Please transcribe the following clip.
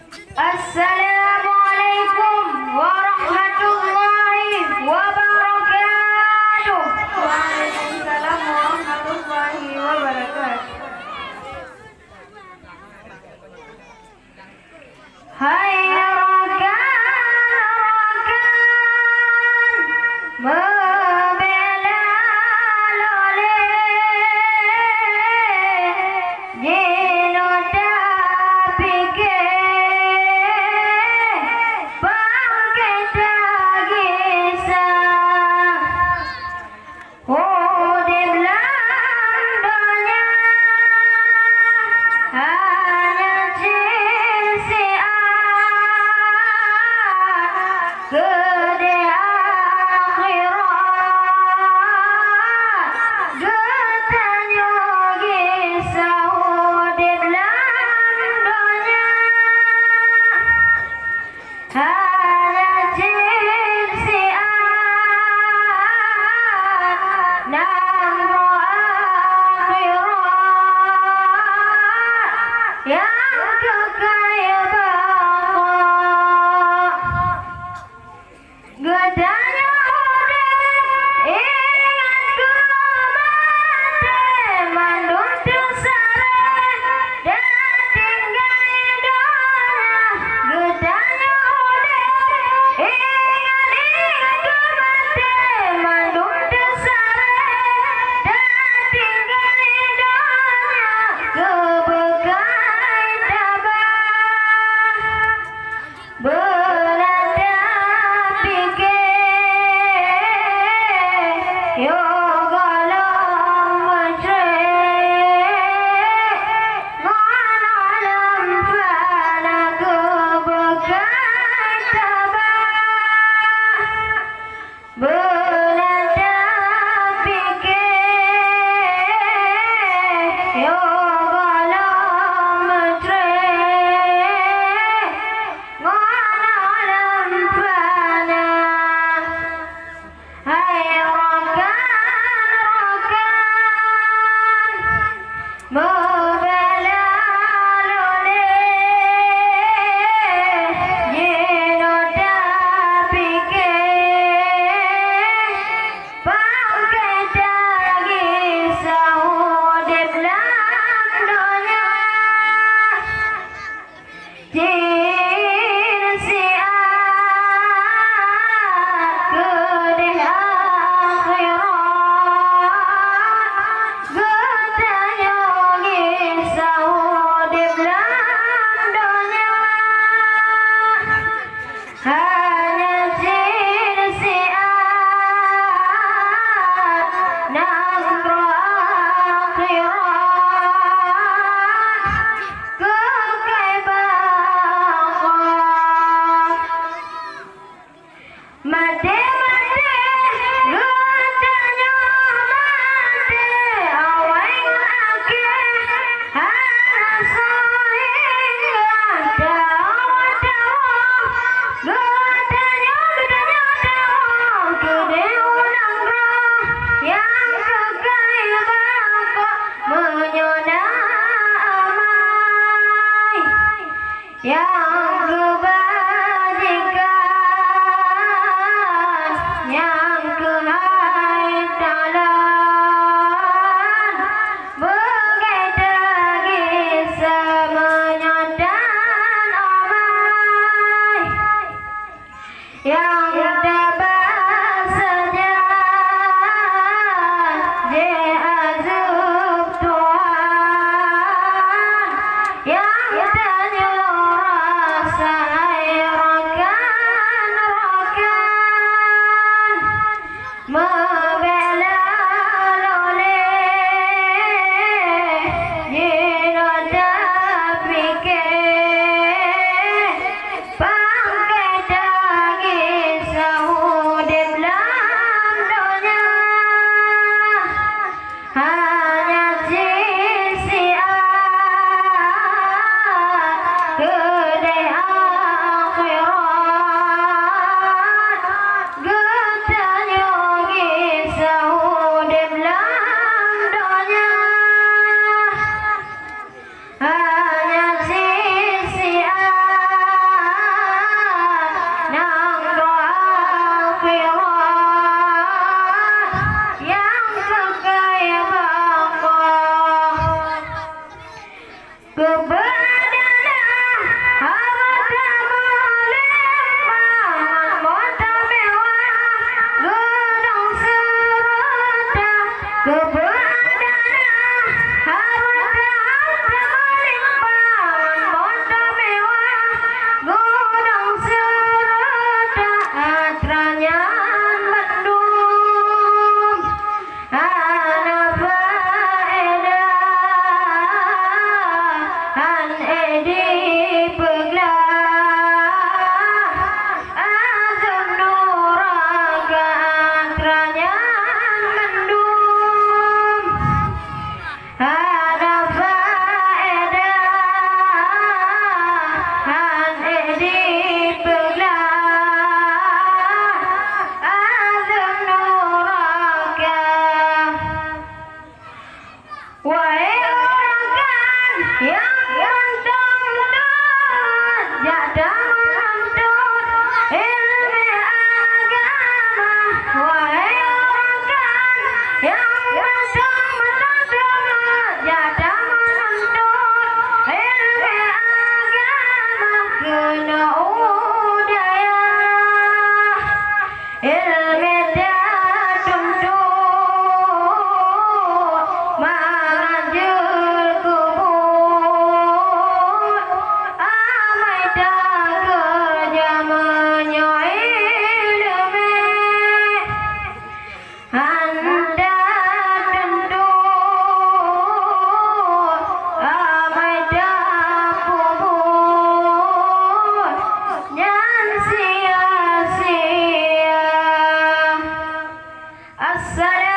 Assalamualaikum warahmatullahi wabarakatuh. Waalaikumsalam warahmatullahi wabarakatuh. Hai rekan-rekan membela lole jino tapike bangkai tagisa di Belandanya hanya sisi gede akhirat getanya gisau di Belandanya hanya sisi nangro akhirat yang kekal baqa gedanya udah ingat kumate mandung tersare dan tinggal idolanya gedanya udah ingat kumate mandung tersare dan tinggal idolanya kebekai tabah belanda pikir yo galam majre ngan alam fana kebekai tabah belanda pikir yo galam majre ngan alam fana. Hai rekan-rekan membela lole jino tapike bangkai tagisau di Belandanya jin siat gede akhirat getanya gisau di Belandanya hanya jin siat nangro akhirat kekal baqa mate getanya mate awai ake hana sohingga dawa-dawa getanya dawa gede ulang roh yang kekal baqa menyodamai yang kebajikan yang kehaitalan bagai tagisa menyodan amai yang tabah saja je azab Tuhan yang tanya wahai orang yang menuntut jadah menuntut ilmu agama, wahai orang yang menuntut jadah menuntut ilmu agama, kena udaya ilmu dah tuntut mangajul kubur, amai dah kerja menyoi ilmu anda tuntut amai dah kubur nyan sia-sia. Assalamualaikum